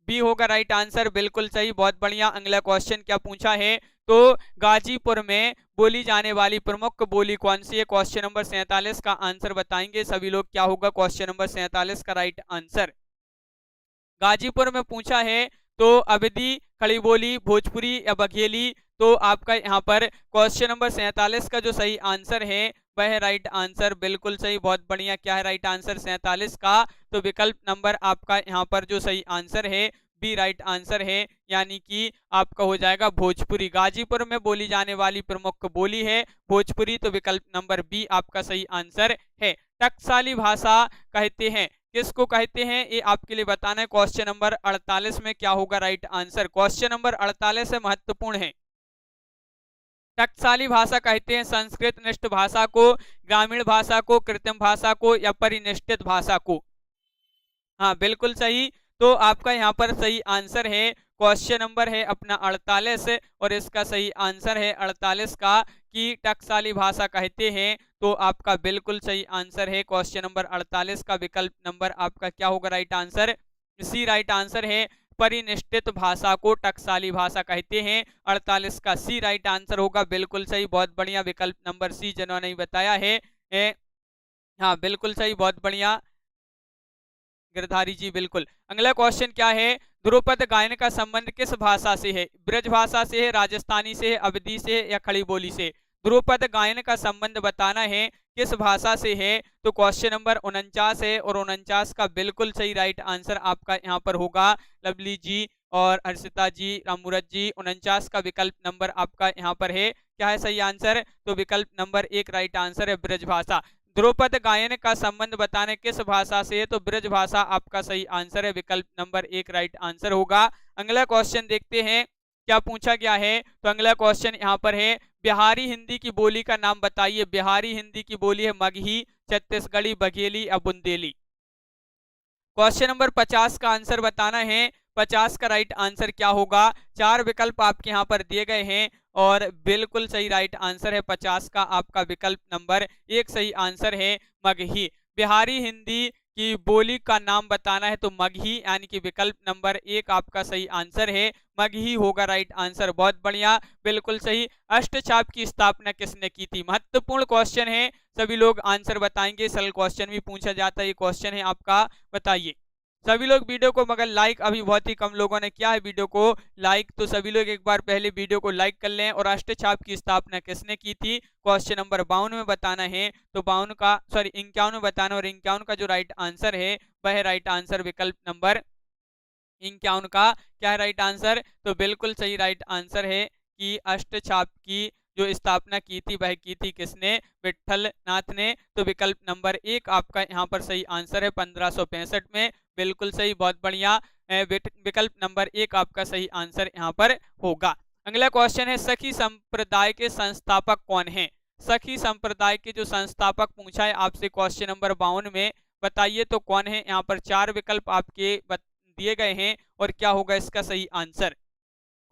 बी होगा राइट आंसर। बिल्कुल सही, बहुत बढ़िया। अगला क्वेश्चन क्या पूछा है, तो गाजीपुर में बोली जाने वाली प्रमुख बोली कौन सी है। क्वेश्चन नंबर 47 का आंसर बताएंगे सभी लोग क्या होगा क्वेश्चन नंबर 47 का राइट आंसर। गाजीपुर में पूछा है तो अवधी, खड़ी बोली, भोजपुरी या बघेली। तो आपका यहाँ पर क्वेश्चन नंबर 47 का जो सही आंसर है वह राइट आंसर बिल्कुल सही, बहुत बढ़िया। क्या है राइट आंसर 47 का, तो विकल्प नंबर आपका यहाँ पर जो सही आंसर है बी राइट आंसर है, यानी कि आपका हो जाएगा भोजपुरी। गाजीपुर में बोली जाने वाली प्रमुख बोली है भोजपुरी, तो विकल्प नंबर बी आपका सही आंसर है। टकसाली भाषा कहते हैं, किसको कहते हैं ये आपके लिए बताना है। क्वेश्चन नंबर 48 में क्या होगा राइट आंसर। क्वेश्चन नंबर 48 है, महत्वपूर्ण है। टकसाली भाषा कहते हैं संस्कृत निष्ठ भाषा को, ग्रामीण भाषा को, कृत्रिम भाषा को या परिनिष्ठित भाषा को। हाँ बिल्कुल सही, तो आपका यहाँ पर सही आंसर है क्वेश्चन नंबर है अपना 48 और इसका सही आंसर है 48 का कि टकसाली भाषा कहते हैं। तो आपका बिल्कुल सही आंसर है क्वेश्चन नंबर 48 का विकल्प नंबर आपका क्या होगा राइट आंसर, सी राइट आंसर है। परिनिष्ठित भाषा को टकसाली भाषा कहते हैं, 48 का सी राइट आंसर होगा बिल्कुल सही, बहुत बढ़िया। विकल्प नंबर सी जिन्होंने नहीं बताया है हाँ बिल्कुल सही, बहुत बढ़िया गिरधारी जी, बिल्कुल। अगला क्वेश्चन क्या है, ध्रुपद गायन का संबंध किस भाषा से है। ब्रज भाषा से है, राजस्थानी से है, अवधी से है या खड़ी बोली से। ध्रुपद गायन का संबंध बताना है किस भाषा से है। तो क्वेश्चन नंबर 49 है और 49 का बिल्कुल सही राइट आंसर आपका यहाँ पर होगा लवली जी और हर्षिता जी, रामूरत जी। 49 का विकल्प नंबर आपका यहाँ पर है, क्या है सही आंसर, तो विकल्प नंबर 1 राइट आंसर है ब्रज भाषा। ध्रुपद गायन का संबंध बताने किस भाषा से है, तो ब्रज भाषा आपका सही आंसर है, विकल्प नंबर 1 राइट आंसर होगा। अगला क्वेश्चन देखते हैं क्या पूछा गया है। तो अगला क्वेश्चन यहाँ पर है, बिहारी हिंदी की बोली का नाम बताइए। बिहारी हिंदी की बोली है मगही, छत्तीसगढ़ी, बघेली या बुंदेली। क्वेश्चन नंबर 50 का आंसर बताना है। 50 का राइट आंसर क्या होगा। 4 विकल्प आपके यहाँ पर दिए गए हैं और बिल्कुल सही राइट आंसर है 50 का आपका विकल्प नंबर 1 सही आंसर है मगही। बिहारी हिंदी की बोली का नाम बताना है तो मगही, यानी कि विकल्प नंबर 1 आपका सही आंसर है, मगही होगा राइट आंसर, बहुत बढ़िया बिल्कुल सही। अष्टछाप की स्थापना किसने की थी। महत्वपूर्ण क्वेश्चन है, सभी लोग आंसर बताएंगे। सरल क्वेश्चन भी पूछा जाता है, ये क्वेश्चन है आपका, बताइए सभी लोग वीडियो को। मगर लाइक अभी बहुत ही कम लोगों ने किया है वीडियो को लाइक, तो सभी लोग एक बार पहले वीडियो को लाइक कर लें। और अष्टछाप की स्थापना किसने की थी, क्वेश्चन नंबर 52 में बताना है। तो 52 का 51 में बताना, और 51 का जो राइट आंसर है वह राइट आंसर विकल्प नंबर 51 का क्या है राइट आंसर, तो बिल्कुल सही राइट आंसर है कि अष्टछाप की जो स्थापना की थी वह की थी किसने, विठल नाथ ने। तो विकल्प नंबर 1 आपका यहाँ पर सही आंसर है 1565 में, बिल्कुल सही, बहुत बढ़िया। विकल्प नंबर 1 आपका सही आंसर यहाँ पर होगा। अगला क्वेश्चन है, सखी संप्रदाय के संस्थापक कौन है। सखी संप्रदाय के जो संस्थापक पूछा है आपसे क्वेश्चन नंबर 52 में, बताइए तो कौन है। यहाँ पर 4 विकल्प आपके दिए गए हैं और क्या होगा इसका सही आंसर।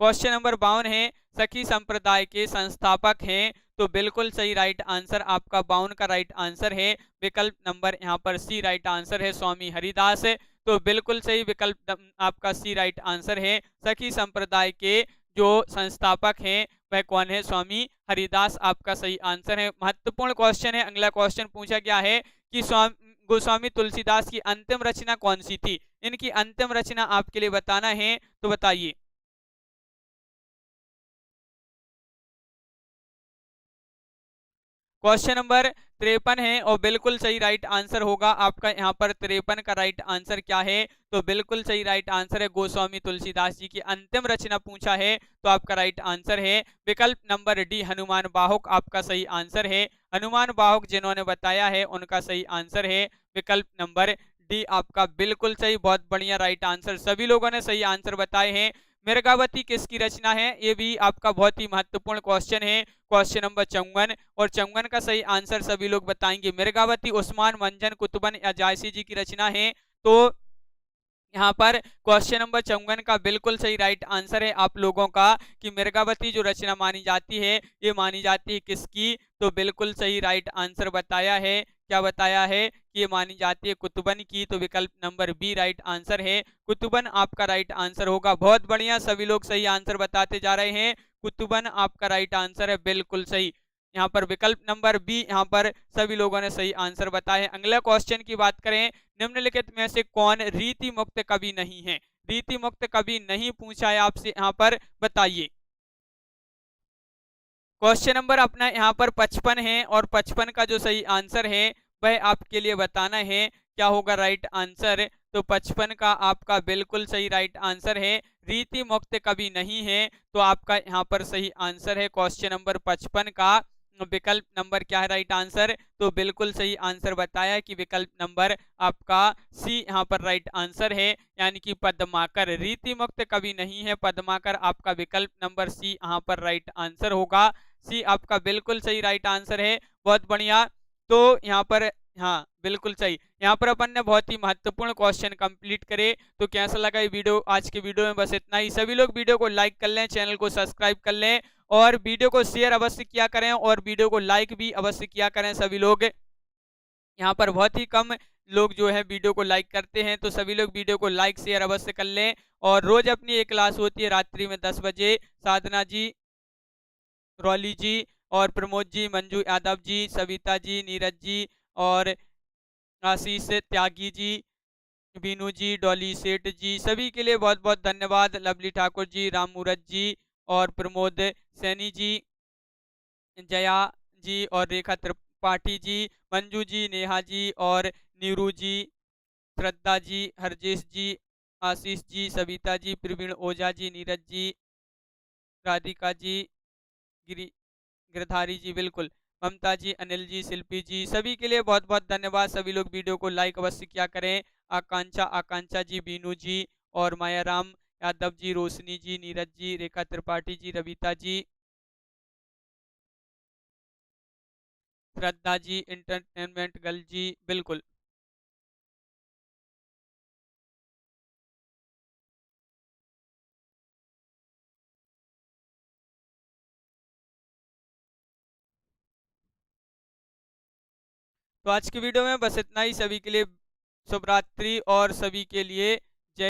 क्वेश्चन नंबर 52 है, सखी संप्रदाय के संस्थापक हैं, तो बिल्कुल सही राइट आंसर आपका 52 का राइट आंसर है विकल्प नंबर यहाँ पर सी राइट आंसर है, स्वामी हरिदास। तो बिल्कुल सही विकल्प आपका सी राइट आंसर है। सखी संप्रदाय के जो संस्थापक हैं वह कौन है, स्वामी हरिदास आपका सही आंसर है। महत्वपूर्ण क्वेश्चन है। अगला क्वेश्चन पूछा गया है कि स्वामी गोस्वामी तुलसीदास की अंतिम रचना कौन सी थी। इनकी अंतिम रचना आपके लिए बताना है, तो बताइए। क्वेश्चन नंबर 53 है और बिल्कुल सही राइट आंसर होगा आपका यहाँ पर 53 का राइट आंसर क्या है, तो बिल्कुल सही राइट आंसर है गोस्वामी तुलसीदास जी की अंतिम रचना पूछा है, तो आपका राइट आंसर है विकल्प नंबर डी हनुमान बाहुक आपका सही आंसर है। हनुमान बाहुक जिन्होंने बताया है उनका सही आंसर है विकल्प नंबर डी आपका बिल्कुल सही। बहुत बढ़िया राइट आंसर, सभी लोगों ने सही आंसर बताए हैं। मृगावती किसकी रचना है, ये भी आपका बहुत ही महत्वपूर्ण क्वेश्चन है। क्वेश्चन नंबर 54 और 54 का सही आंसर सभी लोग बताएंगे। मृगावती उस्मान मंजन कुतुबन या जायसी जी की रचना है। तो यहाँ पर क्वेश्चन नंबर 54 का बिल्कुल सही राइट आंसर है आप लोगों का कि मृगावती जो रचना मानी जाती है ये मानी जाती है किसकी, तो बिल्कुल सही राइट आंसर बताया है। क्या बताया है कि ये मानी जाती है कुतुबन की, तो विकल्प नंबर बी राइट आंसर है। कुतुबन आपका राइट आंसर होगा। बहुत बढ़िया, सभी लोग सही आंसर बताते जा रहे हैं। कुतुबन आपका राइट आंसर है, बिल्कुल सही। यहाँ पर विकल्प नंबर बी यहाँ पर सभी लोगों ने सही आंसर बताया है। अगला क्वेश्चन की बात करें, निम्नलिखित में से कौन रीति मुक्त कवि नहीं है। रीति मुक्त कवि नहीं पूछा है आपसे, यहाँ पर बताइए। क्वेश्चन नंबर अपना यहाँ पर 55 है और 55 का जो सही आंसर है वह आपके लिए बताना है। क्या होगा राइट आंसर, तो 55 का आपका बिल्कुल सही राइट आंसर है रीति मुक्त कवि नहीं है, तो आपका यहाँ पर सही आंसर है क्वेश्चन नंबर 55 का विकल्प नंबर क्या है राइट आंसर, तो बिल्कुल सही आंसर बताया कि विकल्प नंबर आपका सी यहाँ पर राइट आंसर है, यानी कि पद्माकर रीति मुक्त कवि नहीं है। पद्माकर आपका विकल्प नंबर सी यहाँ पर राइट आंसर होगा। सी आपका बिल्कुल सही राइट आंसर है। बहुत बढ़िया। तो यहाँ पर हाँ बिल्कुल सही, यहाँ पर अपन ने बहुत ही महत्वपूर्ण क्वेश्चन कंप्लीट करे। तो कैसा लगा ये वीडियो, आज के वीडियो में बस इतना ही। सभी लोग वीडियो को लाइक कर लें, चैनल को सब्सक्राइब कर लें और वीडियो को शेयर अवश्य किया करें और वीडियो को लाइक भी अवश्य किया करें। सभी लोग यहाँ पर बहुत ही कम लोग जो है वीडियो को लाइक करते हैं, तो सभी लोग वीडियो को लाइक शेयर अवश्य कर लें। और रोज अपनी एक क्लास होती है रात्रि में 10 बजे। साधना जी, रौली जी और प्रमोद जी, मंजू यादव जी, सविता जी, नीरज जी और आशीष त्यागी जी, बीनू जी, डॉली सेठ जी, सभी के लिए बहुत बहुत धन्यवाद। लवली ठाकुर जी, राम मूरत जी और प्रमोद सैनी जी, जया जी और रेखा त्रिपाठी जी, मंजू जी, नेहा जी और नीरू जी, श्रद्धा जी, हरजेश जी, आशीष जी, सविता जी, प्रवीण ओझा जी, नीरज जी, राधिका जी, गिरी गिरधारी जी, बिल्कुल ममता जी, अनिल जी, शिल्पी जी, सभी के लिए बहुत बहुत धन्यवाद। सभी लोग वीडियो को लाइक अवश्य किया करें। आकांक्षा आकांक्षा जी, बीनू जी और मायाराम यादव जी, रोशनी जी, नीरज जी, रेखा त्रिपाठी जी, रविता जी, श्रद्धा जी, इंटरटेनमेंट गर्ल जी, बिल्कुल। तो आज की वीडियो में बस इतना ही। सभी के लिए शुभ रात्रि और सभी के लिए